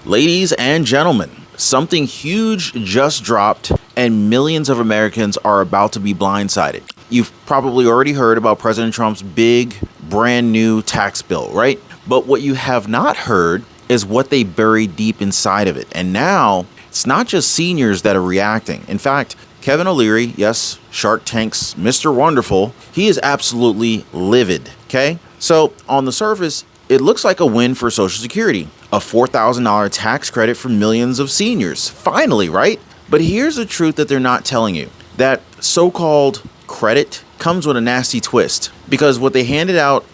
Ladies and gentlemen, something huge just dropped and millions of Americans are about to be blindsided. You've probably already heard about President Trump's big brand new tax bill, right? But what you have not heard is what they buried deep inside of it. And now it's not just seniors that are reacting. In fact, Kevin Olirris, yes, Shark Tank's Mr. Wonderful, he is absolutely livid, okay? So on the surface, it looks like a win for Social Security, a $4,000 tax credit for millions of seniors. Finally, right? But here's the truth that they're not telling you. That so-called credit comes with a nasty twist, because what they handed out,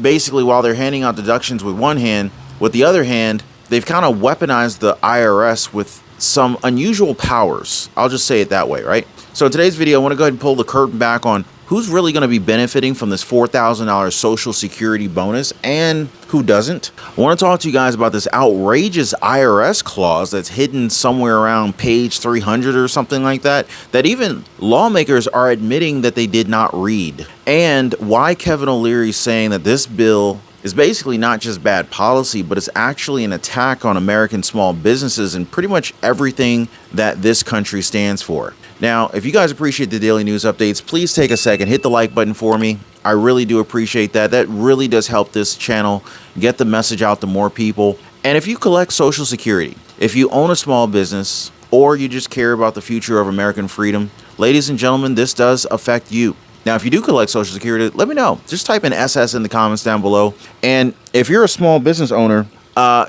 basically while they're handing out deductions with one hand, with the other hand, they've kind of weaponized the IRS with some unusual powers. I'll just say it that way, right? So in today's video, I want to go ahead and pull the curtain back on who's really going to be benefiting from this $4,000 Social Security bonus and who doesn't. I want to talk to you guys about this outrageous IRS clause that's hidden somewhere around page 300 or something like that, that even lawmakers are admitting that they did not read. And why Kevin Olirris is saying that this bill is basically not just bad policy, but it's actually an attack on American small businesses and pretty much everything that this country stands for. Now, if you guys appreciate the daily news updates, please take a second, hit the like button for me. I really do appreciate that. That really does help this channel get the message out to more people. And if you collect Social Security, if you own a small business, or you just care about the future of American freedom, ladies and gentlemen, this does affect you. Now, if you do collect Social Security, let me know. Just type in SS in the comments down below. And if you're a small business owner,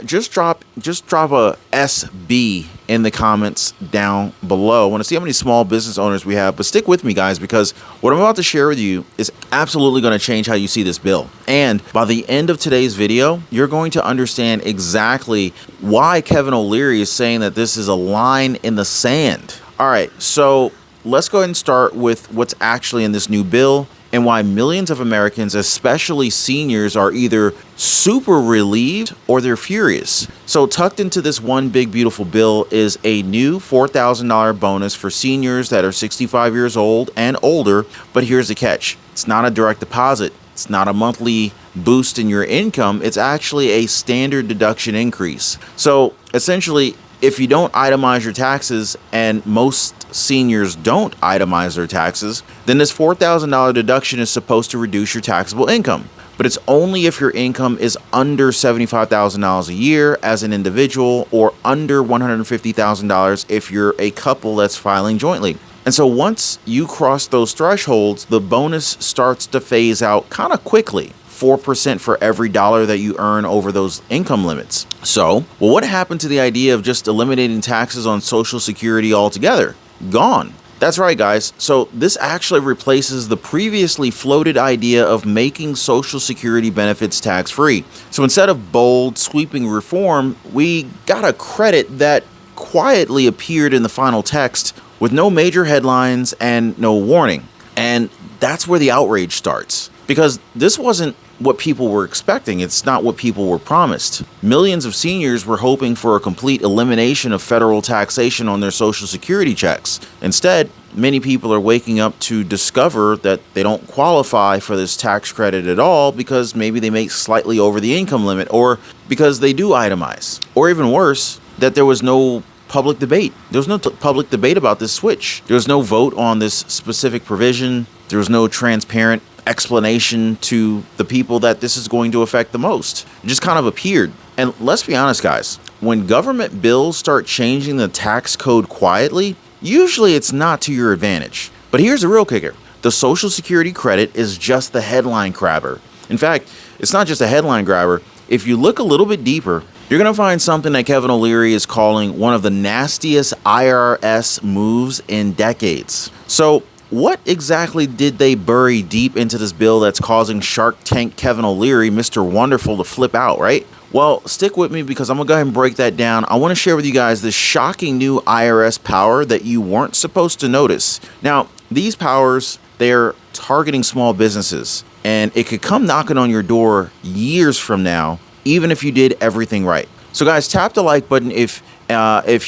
just drop a SB in the comments down below. I want to see how many small business owners we have, but stick with me, guys, because what I'm about to share with you is absolutely going to change how you see this bill. And by the end of today's video, you're going to understand exactly why Kevin Olirris is saying that this is a line in the sand. All right, so let's go ahead and start with what's actually in this new bill and why millions of Americans, especially seniors, are either super relieved or they're furious. So tucked into this one big beautiful bill is a new $4,000 bonus for seniors that are 65 years old and older. But here's the catch. It's not a direct deposit. It's not a monthly boost in your income. It's actually a standard deduction increase. So essentially, if you don't itemize your taxes, and most seniors don't itemize their taxes, then this $4,000 deduction is supposed to reduce your taxable income. But it's only if your income is under $75,000 a year as an individual or under $150,000 if you're a couple that's filing jointly. And so once you cross those thresholds, the bonus starts to phase out kind of quickly. 4% for every dollar that you earn over those income limits. So, well, what happened to the idea of just eliminating taxes on Social Security altogether? Gone. That's right, guys. So this actually replaces the previously floated idea of making Social Security benefits tax-free. So instead of bold, sweeping reform, we got a credit that quietly appeared in the final text with no major headlines and no warning. And that's where the outrage starts. Because this wasn't what people were expecting. It's not what people were promised. Millions of seniors were hoping for a complete elimination of federal taxation on their Social Security checks. Instead, many people are waking up to discover that they don't qualify for this tax credit at all because maybe they make slightly over the income limit, or because they do itemize. Or even worse, that there was no public debate. There was no public debate about this switch. There was no vote on this specific provision. There was no transparent explanation to the people that this is going to affect the most. It just kind of appeared. And let's be honest, guys, when government bills start changing the tax code quietly, usually it's not to your advantage. But here's the real kicker. The Social Security credit is just the headline grabber. In fact, it's not just a headline grabber. If you look a little bit deeper, you're going to find something that Kevin Olirris is calling one of the nastiest IRS moves in decades. So what exactly did they bury deep into this bill that's causing Shark Tank Kevin Olirris, Mr. Wonderful, to flip out, right? Well, stick with me because I'm going to go ahead and break that down. I want to share with you guys this shocking new IRS power that you weren't supposed to notice. Now, these powers, they're targeting small businesses, and it could come knocking on your door years from now, even if you did everything right. So guys, tap the like button if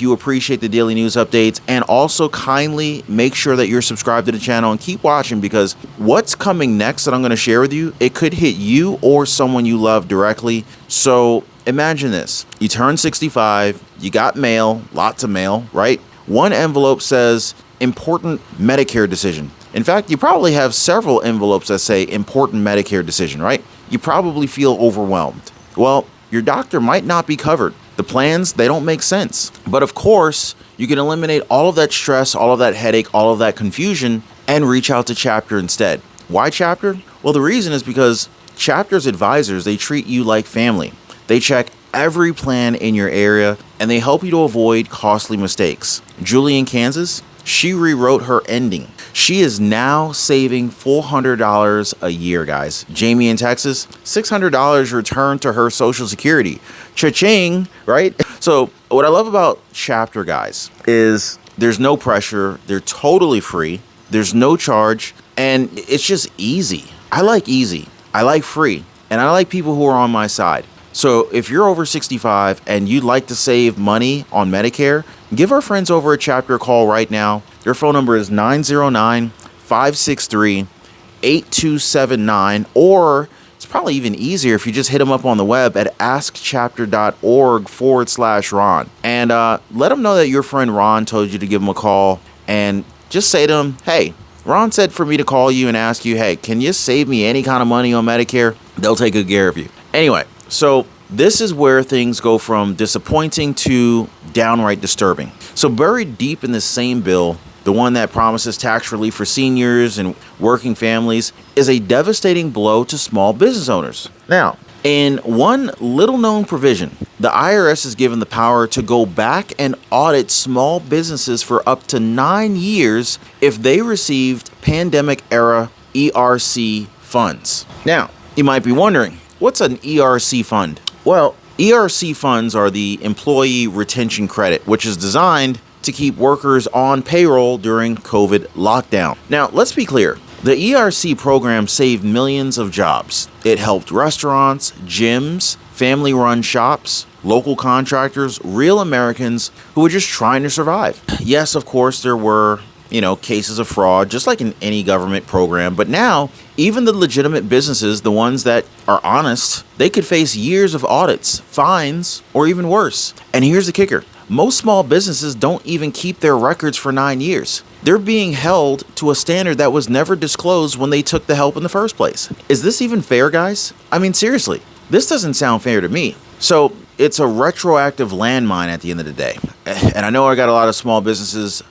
you appreciate the daily news updates, and also kindly make sure that you're subscribed to the channel and keep watching, because what's coming next that I'm going to share with you, it could hit you or someone you love directly. So imagine this. You turn 65, you got mail, lots of mail, right? One envelope says important Medicare decision. In fact, you probably have several envelopes that say important Medicare decision, right? You probably feel overwhelmed. Well, your doctor might not be covered. The plans, they don't make sense. But of course, you can eliminate all of that stress, all of that headache, all of that confusion, and reach out to Chapter instead. Why Chapter? Well, the reason is because Chapter's advisors, they treat you like family. They check every plan in your area, and they help you to avoid costly mistakes. Julie in Kansas, she rewrote her ending. She is now saving $400 a year, guys. Jamie in Texas, $600 returned to her Social Security. Cha-ching, right? So what I love about Chapter, guys, is there's no pressure. They're totally free. There's no charge, and it's just easy. I like easy. I like free, and I like people who are on my side. So if you're over 65 and you'd like to save money on Medicare, give our friends over at Chapter a call right now. Their phone number is 909-563-8279, or it's probably even easier if you just hit them up on the web at askchapter.org/Ron. And let them know that your friend Ron told you to give them a call, and just say to them, hey, Ron said for me to call you and ask you, hey, can you save me any kind of money on Medicare? They'll take good care of you. Anyway, so this is where things go from disappointing to downright disturbing. So buried deep in the same bill, the one that promises tax relief for seniors and working families, is a devastating blow to small business owners. Now, in one little known provision, the IRS is given the power to go back and audit small businesses for up to 9 years if they received pandemic era ERC funds. Now, you might be wondering, what's an ERC fund? Well, ERC funds are the Employee Retention Credit, which is designed to keep workers on payroll during COVID lockdown. Now, let's be clear. The ERC program saved millions of jobs. It helped restaurants, gyms, family-run shops, local contractors, real Americans who were just trying to survive. Yes, of course, there were, cases of fraud, just like in any government program. But now, even the legitimate businesses, the ones that are honest, they could face years of audits, fines, or even worse. And here's the kicker. Most small businesses don't even keep their records for 9 years. They're being held to a standard that was never disclosed when they took the help in the first place. Is this even fair, guys? I mean, seriously, this doesn't sound fair to me. So it's a retroactive landmine at the end of the day. And I know I got a lot of small business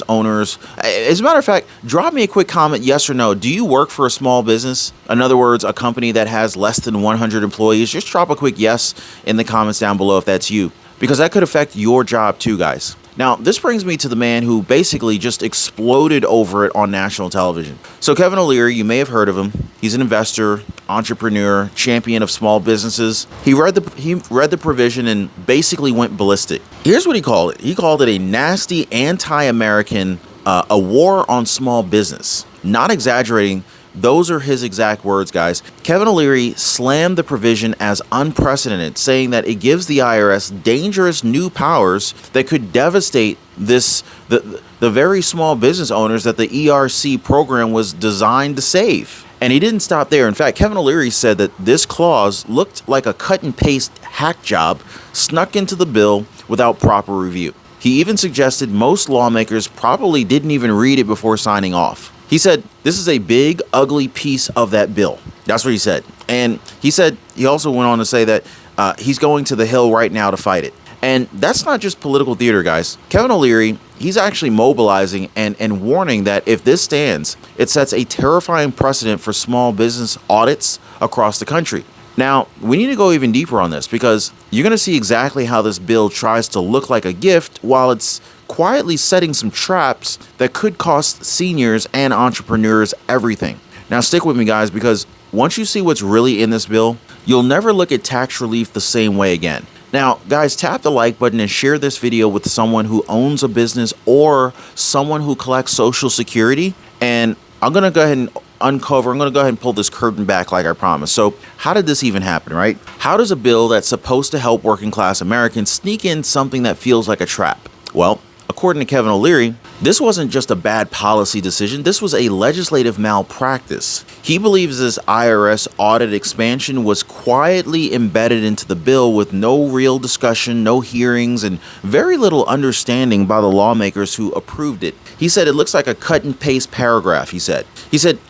owners. As a matter of fact, drop me a quick comment, yes or no. Do you work for a small business? In other words, a company that has less than 100 employees? Just drop a quick yes in the comments down below if that's you, because that could affect your job too, guys. Now, this brings me to the man who basically just exploded over it on national television. So Kevin Olirris, you may have heard of him. He's an investor, entrepreneur, champion of small businesses. He read the provision and basically went ballistic. Here's what he called it. He called it a nasty anti-American, a war on small business. Not exaggerating. Those are his exact words, guys. Kevin Olirris slammed the provision as unprecedented, saying that it gives the IRS dangerous new powers that could devastate the very small business owners that the ERC program was designed to save. And he didn't stop there. In fact, Kevin Olirris said that this clause looked like a cut and paste hack job snuck into the bill without proper review. He even suggested most lawmakers probably didn't even read it before signing off. He said, this is a big, ugly piece of that bill. That's what he said. And he also went on to say that he's going to the Hill right now to fight it. And that's not just political theater, guys. Kevin Olirris, he's actually mobilizing and warning that if this stands, it sets a terrifying precedent for small business audits across the country. Now, we need to go even deeper on this because you're going to see exactly how this bill tries to look like a gift while it's quietly setting some traps that could cost seniors and entrepreneurs everything. Now, stick with me, guys, because once you see what's really in this bill, you'll never look at tax relief the same way again. Now, guys, tap the like button and share this video with someone who owns a business or someone who collects Social Security. And I'm going to go ahead and pull this curtain back like I promised. So how did this even happen, right? How does a bill that's supposed to help working class Americans sneak in something that feels like a trap? Well, according to Kevin Olirris, This wasn't just a bad policy decision, this was a legislative malpractice. He believes this IRS audit expansion was quietly embedded into the bill with no real discussion, no hearings, and very little understanding by the lawmakers who approved it. He said it looks like a cut and paste paragraph, he said.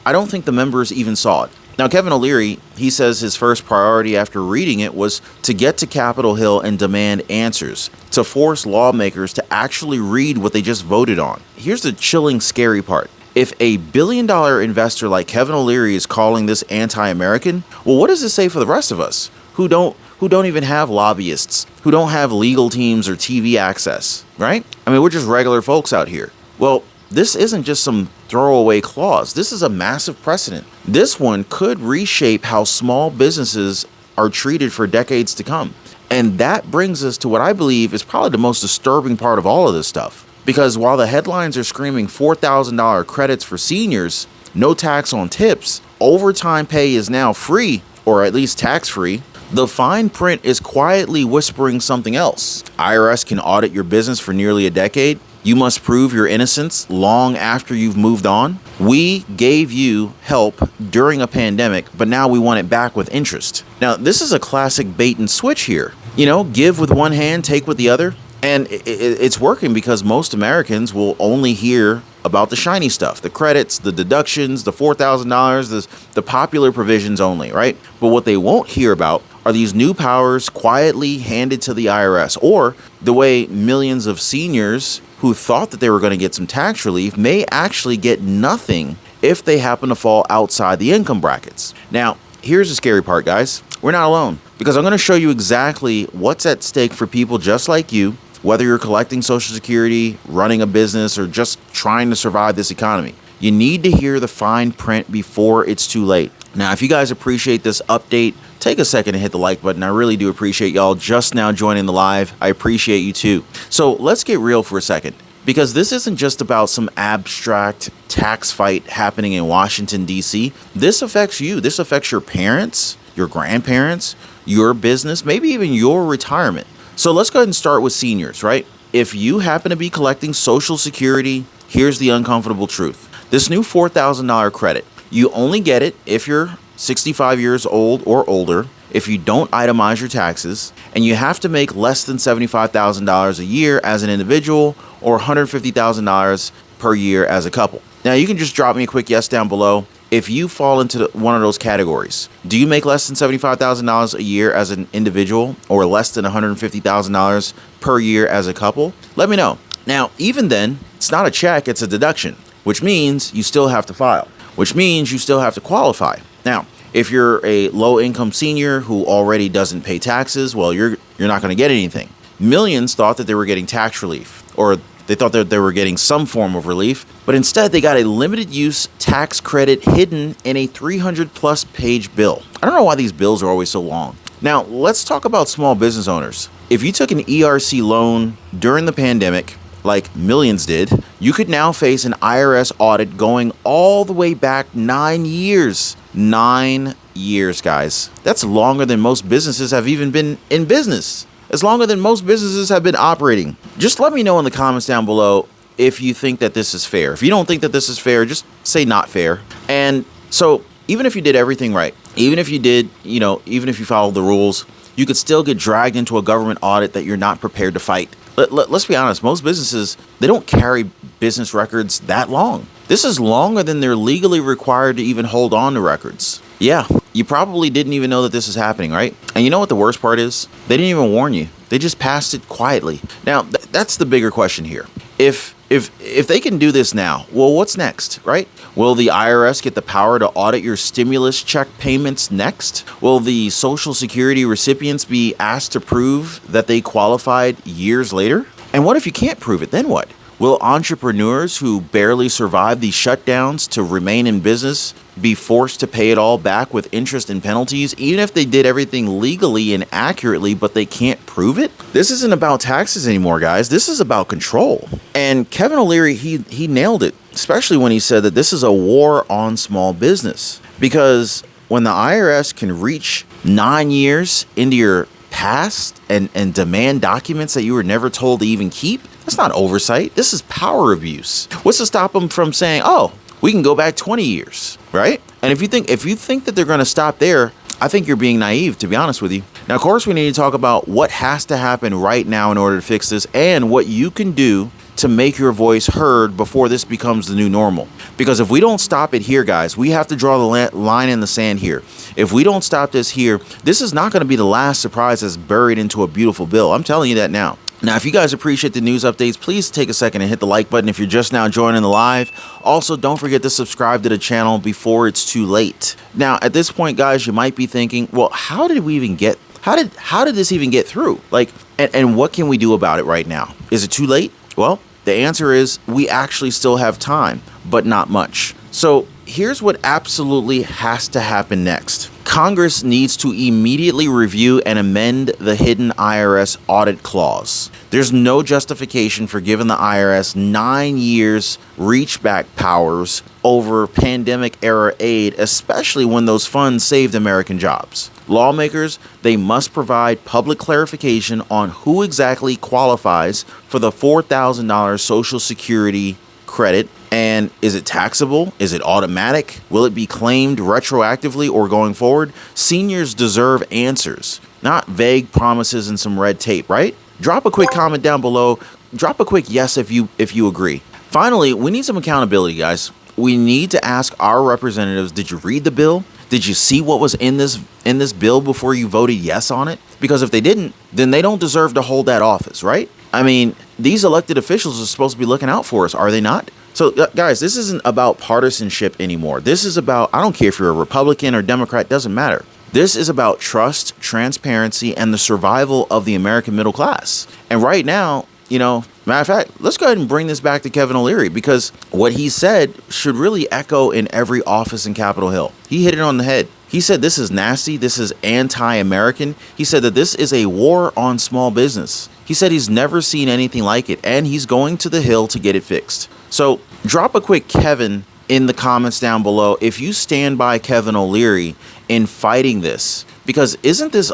I don't think the members even saw it. Now, Kevin Olirris, he says his first priority after reading it was to get to Capitol Hill and demand answers, to force lawmakers to actually read what they just voted on. Here's the chilling, scary part. If a billion-dollar investor like Kevin Olirris is calling this anti-American, well, what does this say for the rest of us who don't even have lobbyists, who don't have legal teams or TV access, right? I mean, we're just regular folks out here. Well, this isn't just some throwaway clause. This is a massive precedent. This one could reshape how small businesses are treated for decades to come. And that brings us to what I believe is probably the most disturbing part of all of this stuff. Because while the headlines are screaming $4,000 credits for seniors, no tax on tips, overtime pay is now free, or at least tax-free, the fine print is quietly whispering something else. IRS can audit your business for nearly a decade. You must prove your innocence long after you've moved on. We gave you help during a pandemic, but now we want it back with interest. Now, this is a classic bait and switch here. You know, give with one hand, take with the other. And it's working because most Americans will only hear about the shiny stuff, the credits, the deductions, the $4,000, the popular provisions only, right? But what they won't hear about are these new powers quietly handed to the IRS, or the way millions of seniors who thought that they were going to get some tax relief may actually get nothing if they happen to fall outside the income brackets. Now, here's the scary part, guys. We're not alone, because I'm going to show you exactly what's at stake for people just like you, whether you're collecting Social Security, running a business, or just trying to survive this economy. You need to hear the fine print before it's too late. Now, if you guys appreciate this update, take a second to hit the like button. I really do appreciate y'all just now joining the live. I appreciate you too. So let's get real for a second, because this isn't just about some abstract tax fight happening in Washington, D.C. This affects you. This affects your parents, your grandparents, your business, maybe even your retirement. So let's go ahead and start with seniors, right? If you happen to be collecting Social Security, here's the uncomfortable truth. This new $4,000 credit, you only get it if you're 65 years old or older, if you don't itemize your taxes, and you have to make less than $75,000 a year as an individual or $150,000 per year as a couple. Now, you can just drop me a quick yes down below if you fall into one of those categories. Do you make less than $75,000 a year as an individual or less than $150,000 per year as a couple? Let me know. Now, even then, it's not a check, it's a deduction, which means you still have to file, which means you still have to qualify. Now, if you're a low-income senior who already doesn't pay taxes, well, you're not going to get anything. Millions thought that they were getting tax relief, or they thought that they were getting some form of relief, but instead they got a limited use tax credit hidden in a 300-plus page bill. I don't know why these bills are always so long. Now, let's talk about small business owners. If you took an ERC loan during the pandemic, like millions did, you could now face an IRS audit going all the way back 9 years. 9 years, guys. That's longer than most businesses have even been in business. It's longer than most businesses have been operating. Just let me know in the comments down below if you think that this is fair. If you don't think that this is fair, just say not fair. And so even if you did everything right, even if you did, even if you followed the rules, you could still get dragged into a government audit that you're not prepared to fight. Let's be honest, most businesses, they don't carry business records that long. This is longer than they're legally required to even hold on to records. Yeah, you probably didn't even know that this is happening, right? And you know what the worst part is? They didn't even warn you. They just passed it quietly. Now, that's the bigger question here. If they can do this now, well, what's next, right? Will the IRS get the power to audit your stimulus check payments next? Will the Social Security recipients be asked to prove that they qualified years later? And what if you can't prove it? Then what? Will entrepreneurs who barely survive these shutdowns to remain in business be forced to pay it all back with interest and penalties, even if they did everything legally and accurately, but they can't prove it? This isn't about taxes anymore, guys. This is about control. And Kevin Olirris, he nailed it, especially when he said that this is a war on small business. Because when the IRS can reach 9 years into your past and demand documents that you were never told to even keep, That's not oversight. This is power abuse. What's to stop them from saying, oh, we can go back 20 years, right? And if you think that they're going to stop there, I think you're being naive, to be honest with you. Now, of course, we need to talk about what has to happen right now in order to fix this and what you can do to make your voice heard before this becomes the new normal. Because if we don't stop it here, guys, we have to draw the line in the sand here. If we don't stop this here, this is not going to be the last surprise that's buried into a beautiful bill. I'm telling you that now. Now, if you guys appreciate the news updates, please take a second and hit the like button if you're just now joining the live. Also, don't forget to subscribe to the channel before it's too late. Now, at this point, guys, you might be thinking, well, how did this even get through? Like, and what can we do about it right now? Is it too late? Well, the answer is we actually still have time, but not much. So here's what absolutely has to happen next. Congress needs to immediately review and amend the hidden IRS audit clause. There's no justification for giving the IRS 9 years reach back powers over pandemic era aid, especially when those funds saved American jobs. Lawmakers, they must provide public clarification on who exactly qualifies for the $4,000 Social Security credit. And is it taxable? Is it automatic? Will it be claimed retroactively or going forward? Seniors deserve answers, not vague promises and some red tape, right? Drop a quick comment down below. Drop a quick yes if you agree. Finally, we need some accountability, guys. We need to ask our representatives, did you read the bill? Did you see what was in this bill before you voted yes on it? Because if they didn't, then they don't deserve to hold that office, right? I mean, these elected officials are supposed to be looking out for us, are they not? So, guys, this isn't about partisanship anymore. This is about, I don't care if you're a Republican or Democrat, doesn't matter. This is about trust, transparency, and the survival of the American middle class. And right now, matter of fact, let's go ahead and bring this back to Kevin Olirris, because what he said should really echo in every office in Capitol Hill. He hit it on the head. He said this is nasty. This is anti-American. He said that this is a war on small business. He said he's never seen anything like it, and he's going to the Hill to get it fixed. So drop a quick Kevin in the comments down below if you stand by Kevin Olirris in fighting this, because isn't this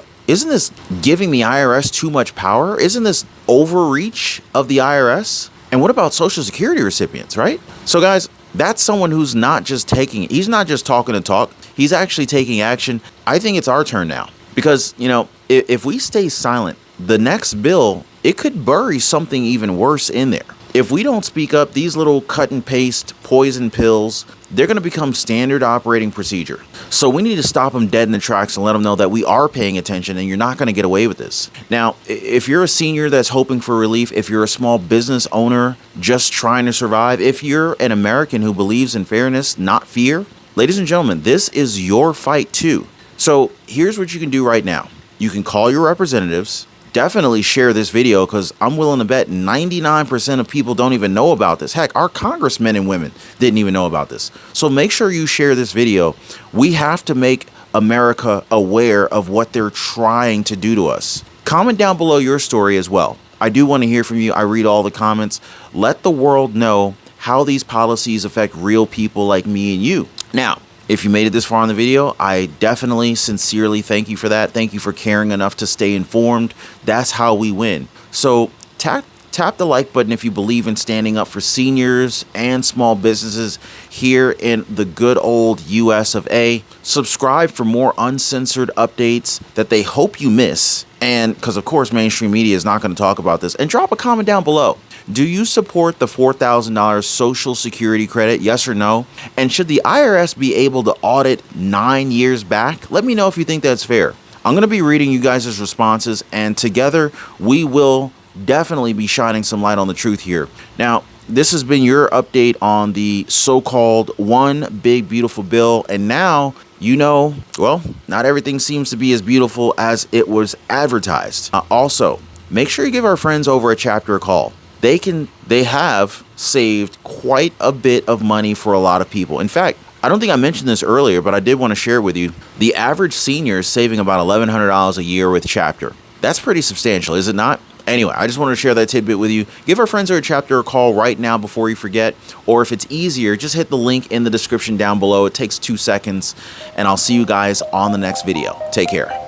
giving the IRS too much power? Isn't this overreach of the IRS? And what about Social Security recipients, right? So guys, that's someone who's not just he's not just talking to talk, he's actually taking action. I think it's our turn now, because, if we stay silent, the next bill, it could bury something even worse in there. If we don't speak up, these little cut and paste poison pills, they're going to become standard operating procedure. So we need to stop them dead in the tracks and let them know that we are paying attention and you're not going to get away with this. Now, if you're a senior that's hoping for relief, if you're a small business owner just trying to survive, if you're an American who believes in fairness, not fear, ladies and gentlemen, this is your fight too. So here's what you can do right now. You can call your representatives. Definitely share this video, because I'm willing to bet 99% of people don't even know about this. Heck, our congressmen and women didn't even know about this. So make sure you share this video. We have to make America aware of what they're trying to do to us. Comment down below your story as well. I do want to hear from you. I read all the comments. Let the world know how these policies affect real people like me and you. Now, if you made it this far in the video, I definitely sincerely thank you for that. Thank you for caring enough to stay informed. That's how we win. So tap the like button if you believe in standing up for seniors and small businesses here in the good old US of A. Subscribe for more uncensored updates that they hope you miss. And because, of course, mainstream media is not going to talk about this. And drop a comment down below. Do you support the $4,000 Social Security credit? Yes or no? And should the IRS be able to audit 9 years back? Let me know if you think that's fair. I'm going to be reading you guys' responses, and together we will definitely be shining some light on the truth here. Now, this has been your update on the so-called one big beautiful bill. And now, well, not everything seems to be as beautiful as it was advertised. Also, make sure you give our friends over at Chapter a call. They have saved quite a bit of money for a lot of people. In fact, I don't think I mentioned this earlier, but I did want to share with you. The average senior is saving about $1,100 a year with Chapter. That's pretty substantial, is it not? Anyway, I just wanted to share that tidbit with you. Give our friends over at Chapter a call right now before you forget. Or if it's easier, just hit the link in the description down below. It takes 2 seconds. And I'll see you guys on the next video. Take care.